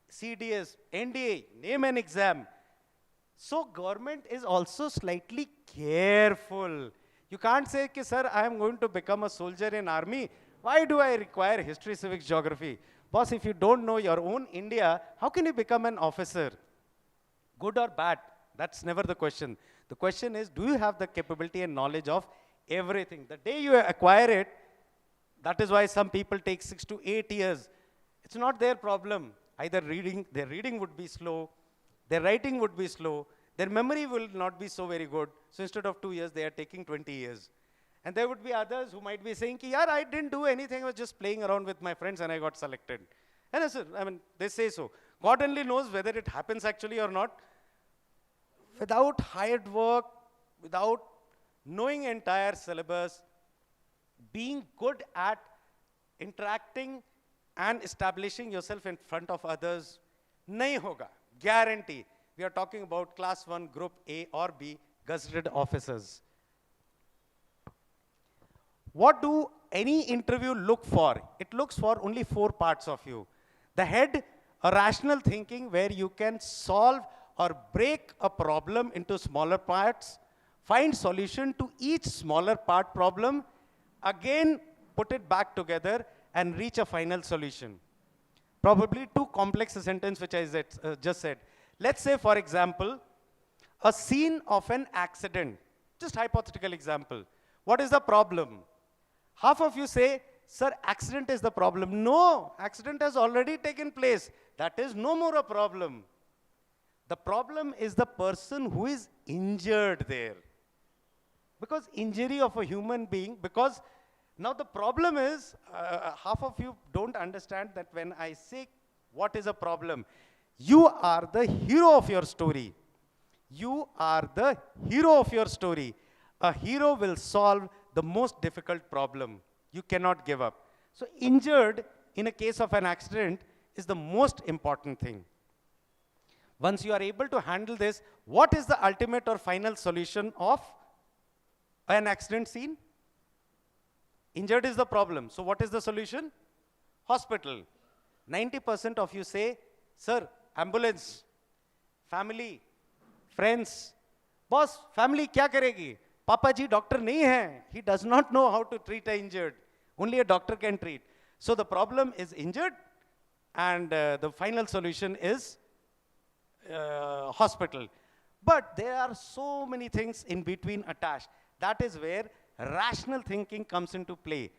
CDS, NDA, name an exam. So government is also slightly careful. You can't say, sir, I am going to become a soldier in army. Why do I require history, civics, geography? Boss, if you don't know your own India, how can you become an officer? Good or bad? That's never the question. The question is, do you have the capability and knowledge of everything? The day you acquire it, that is why some people take 6 to 8 years. It's not their problem. Either their reading would be slow, their writing would be slow, their memory will not be so very good. So instead of 2 years, they are taking 20 years. And there would be others who might be saying, yaar, I didn't do anything, I was just playing around with my friends and I got selected. And I mean, they say so. God only knows whether it happens actually or not. Without hard work, without knowing entire syllabus, being good at interacting and establishing yourself in front of others, nahi hoga, guarantee. We are talking about class 1, group A or B, gazetted officers. What do any interview look for? It looks for only 4 parts of you. The head, A rational thinking where you can solve or break a problem into smaller parts, find solution to each smaller part problem, again put it back together and reach a final solution. Probably too complex a sentence which I just said. Let's say, for example, a scene of an accident. Just hypothetical example. What is the problem? Half of you say, sir, accident is the problem. No, accident has already taken place. That is no more a problem. The problem is the person who is injured there. Because injury of a human being, because now the problem is, half of you don't understand that when I say what is a problem, you are the hero of your story. You are the hero of your story. A hero will solve the most difficult problem. You cannot give up. So injured in a case of an accident is the most important thing. Once you are able to handle this, what is the ultimate or final solution of an accident scene? Injured is the problem. So what is the solution? Hospital. 90% of you say, sir, ambulance, family, friends. Boss, family kya karegi? Papa ji doctor nahi hai. He does not know how to treat an injured. Only a doctor can treat. So the problem is injured, and the final solution is hospital. But there are so many things in between attached. That is where rational thinking comes into play.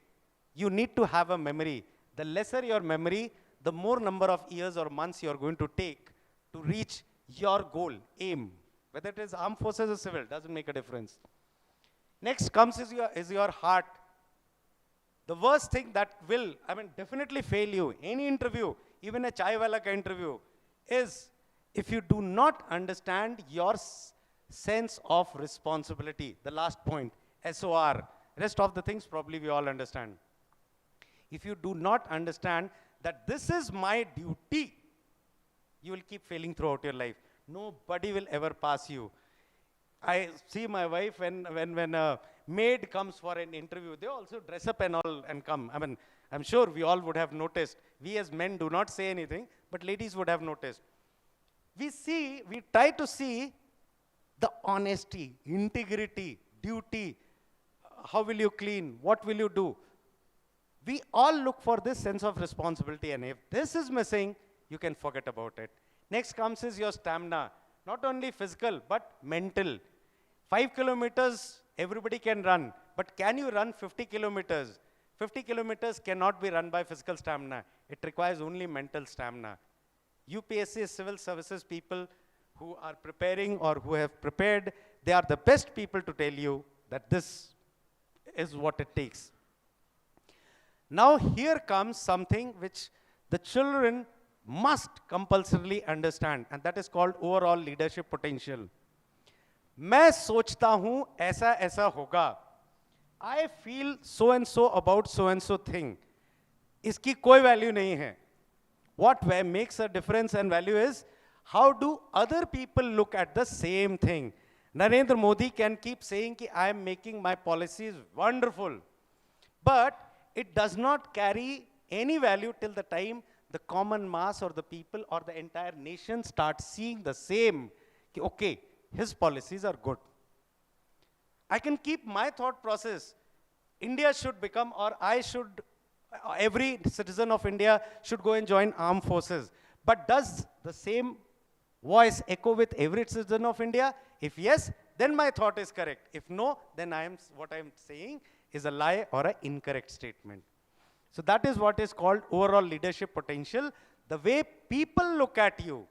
You need to have a memory. The lesser your memory, the more number of years or months you are going to take to reach your goal, aim. Whether it is armed forces or civil, doesn't make a difference. Next comes is your heart. The worst thing that will, definitely fail you, any interview, even a chai wala ka interview, is if you do not understand your sense of responsibility. The last point, SOR. Rest of the things probably we all understand. If you do not understand that this is my duty, you will keep failing throughout your life. Nobody will ever pass you. I see my wife when a maid comes for an interview, they also dress up and all and come. I'm sure we all would have noticed. We as men do not say anything, but ladies would have noticed. We try to see the honesty, integrity, duty. How will you clean? What will you do? We all look for this sense of responsibility, and if this is missing, you can forget about it. Next comes is your stamina. Not only physical, but mental. 5 kilometers, everybody can run. But can you run 50 kilometers? 50 kilometers cannot be run by physical stamina. It requires only mental stamina. UPSC civil services people who are preparing or who have prepared, they are the best people to tell you that this is what it takes. Now here comes something which the children must compulsorily understand, and that is called overall leadership potential. मैं सोचता हूं ऐसा ऐसा होगा. I feel so and so about so and so thing. इसकी कोई value नहीं है. What makes a difference and value is how do other people look at the same thing. Narendra Modi can keep saying कि I am making my policies wonderful, but it does not carry any value till the time the common mass or the people or the entire nation starts seeing the same. Okay, his policies are good. I can keep my thought process. India should become, or every citizen of India should go and join armed forces. But does the same voice echo with every citizen of India? If yes, then my thought is correct. If no, then what I am saying is a lie or an incorrect statement. So that is what is called overall leadership potential. The way people look at you.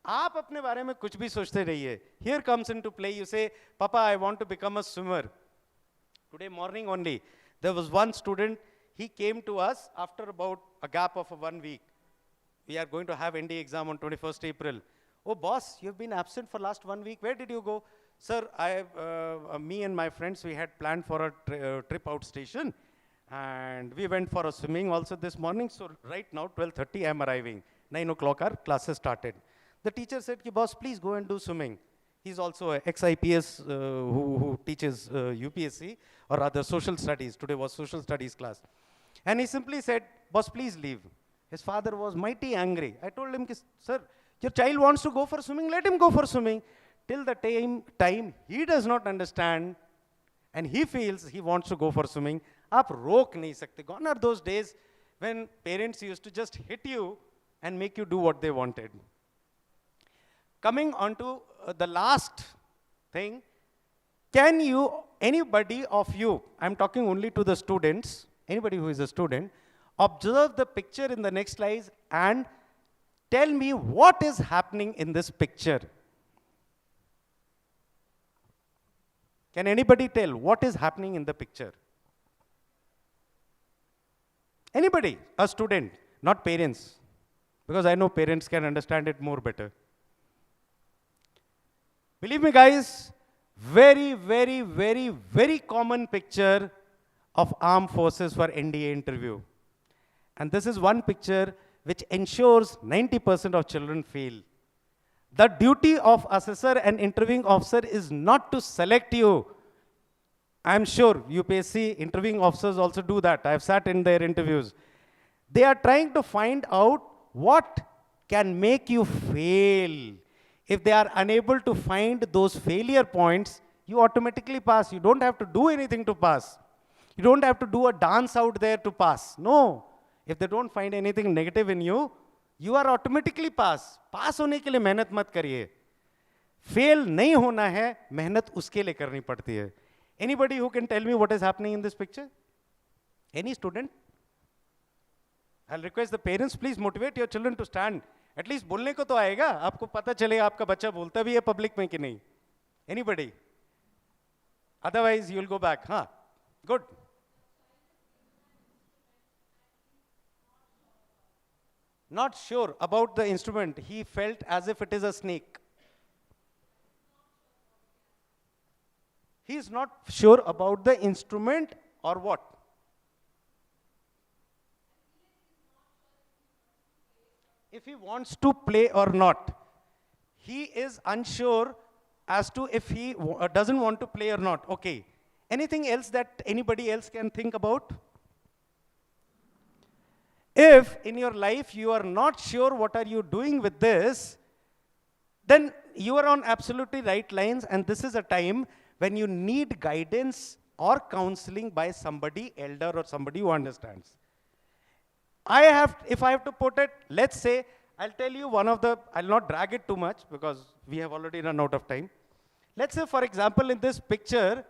आप अपने बारे में कुछ भी सोचते रहिए. Here comes into play, you say, Papa, I want to become a swimmer. Today morning only, there was one student, he came to us after about a gap of 1 week. We are going to have ND exam on 21st April. Oh, boss, you've been absent for last 1 week. Where did you go? Sir, me and my friends, we had planned for a trip out station. And we went for a swimming also this morning. So right now, 12:30, I'm arriving. 9 o'clock, our classes started. The teacher said, boss, please go and do swimming. He's also an ex-IPS who teaches UPSC, or rather social studies. Today was social studies class. And he simply said, boss, please leave. His father was mighty angry. I told him, sir, your child wants to go for swimming, let him go for swimming. Till the time he does not understand and he feels he wants to go for swimming, aap rok nahi sakte. Gone are those days when parents used to just hit you and make you do what they wanted. Coming on to the last thing, can you, anybody of you, I'm talking only to the students, anybody who is a student, observe the picture in the next slide and tell me what is happening in this picture. Can anybody tell what is happening in the picture? Anybody, a student, not parents, because I know parents can understand it more better. Believe me guys, very, very, very, very common picture of armed forces for NDA interview. And this is one picture which ensures 90% of children fail. The duty of assessor and interviewing officer is not to select you. I'm sure UPSC interviewing officers also do that. I've sat in their interviews. They are trying to find out what can make you fail. If they are unable to find those failure points, you automatically pass. You don't have to do anything to pass. You don't have to do a dance out there to pass. No. If they don't find anything negative in you, you are automatically pass. Pass होने के लिए मेहनत मत करिए. Fail नहीं होना है, मेहनत उसके लिए करनी पड़ती है. Anybody who can tell me what is happening in this picture? Any student? I'll request the parents, please motivate your children to stand. At least बोलने को तो आएगा. आपको पता चलेगा आपका बच्चा बोलता भी है public में कि नहीं. Anybody? Otherwise, you'll go back. Huh? Good. Not sure about the instrument. He felt as if it is a snake. He is not sure about the instrument or what? If he wants to play or not. He is unsure as to if he doesn't want to play or not. Okay. Anything else that anybody else can think about? If in your life you are not sure what are you doing with this, then you are on absolutely right lines, and this is a time when you need guidance or counseling by somebody elder or somebody who understands. If I have to put it, let's say, I'll tell you one of the, I'll not drag it too much because we have already run out of time. Let's say, for example, in this picture,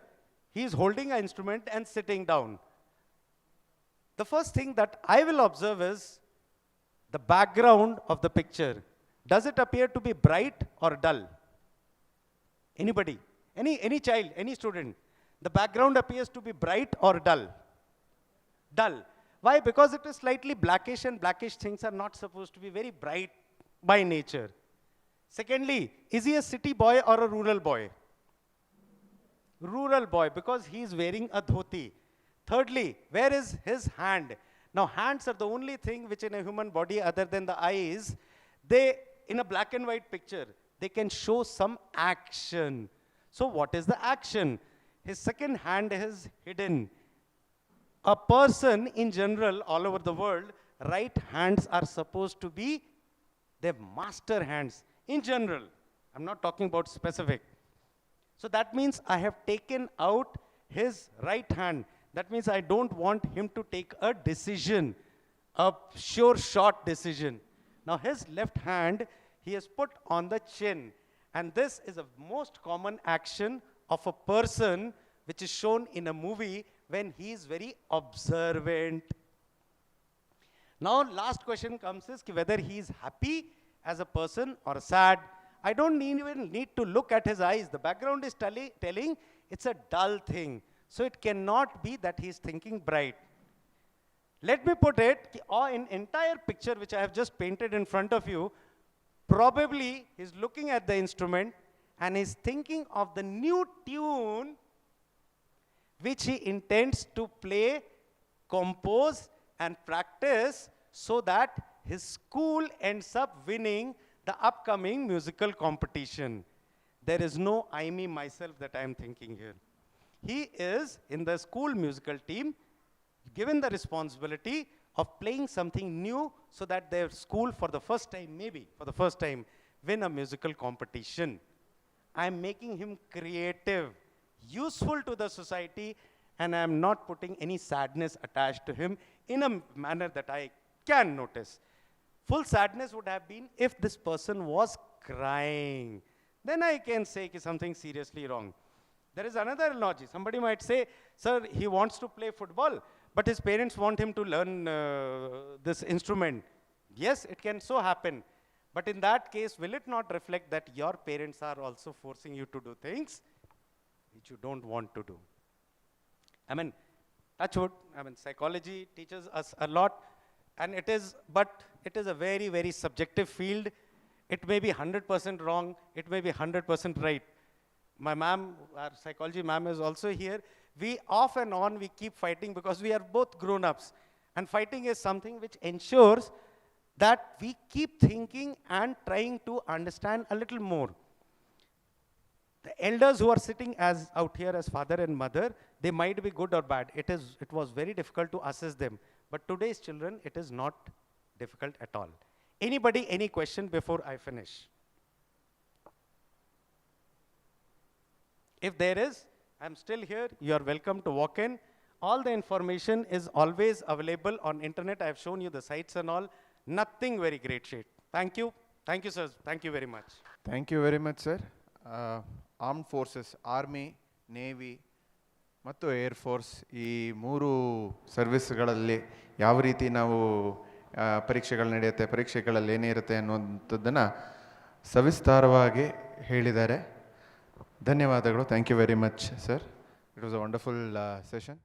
he's holding an instrument and sitting down. The first thing that I will observe is the background of the picture. Does it appear to be bright or dull? Anybody? Any child, any student? The background appears to be bright or dull? Dull. Why? Because it is slightly blackish, and blackish things are not supposed to be very bright by nature. Secondly, is he a city boy or a rural boy? Rural boy, because he is wearing a dhoti. Thirdly, where is his hand? Now, hands are the only thing which in a human body other than the eyes, they, in a black and white picture, they can show some action. So what is the action? His second hand is hidden. A person in general, all over the world, right hands are supposed to be their master hands. In general, I'm not talking about specific. So that means I have taken out his right hand. That means I don't want him to take a decision, a sure shot decision. Now his left hand, he has put on the chin. And this is a most common action of a person which is shown in a movie when he is very observant. Now last question comes is whether he is happy as a person or sad. I don't even need to look at his eyes. The background is telling it's a dull thing. So it cannot be that he is thinking bright. Let me put it, in entire picture which I have just painted in front of you, probably he's looking at the instrument and he's thinking of the new tune which he intends to play, compose and practice so that his school ends up winning the upcoming musical competition. There is no I, me, myself that I am thinking here. He is in the school musical team given the responsibility of playing something new so that their school for the first time, maybe for the first time, win a musical competition. I'm making him creative, useful to the society, and I'm not putting any sadness attached to him in a manner that I can notice. Full sadness would have been if this person was crying. Then I can say something seriously wrong. There is another analogy. Somebody might say, sir, he wants to play football, but his parents want him to learn this instrument. Yes, it can so happen. But in that case, will it not reflect that your parents are also forcing you to do things which you don't want to do? I mean, touch wood. I mean, psychology teaches us a lot, and but it is a very, very subjective field. It may be 100% wrong. It may be 100% right. My ma'am, our psychology ma'am is also here. We off and on, we keep fighting because we are both grown-ups. And fighting is something which ensures that we keep thinking and trying to understand a little more. The elders who are sitting as out here as father and mother, they might be good or bad. It was very difficult to assess them. But today's children, it is not difficult at all. Anybody, any question before I finish? If there is, I'm still here. You are welcome to walk in. All the information is always available on internet. I've shown you the sites and all. Nothing very great shade. Thank you. Thank you, sir. Thank you very much. Thank you very much, sir. Armed Forces, Army, Navy, ಮತ್ತು air force ಈ ಮೂರು ಸರ್ವಿಸ್ಗಳಲ್ಲಿ ಯಾವ ರೀತಿ ನಾವು ಪರೀಕ್ಷೆಗಳು ನಡೆಯುತ್ತೆ, ಪರೀಕ್ಷೆಗಳಲ್ಲಿ ಏನೇ ಇರುತ್ತೆ ಅನ್ನುವಂಥದ್ದನ್ನು ಸವಿಸ್ತಾರವಾಗಿ ಹೇಳಿದ್ದಾರೆ. ಧನ್ಯವಾದಗಳು. Thank you very much sir. It was a wonderful session.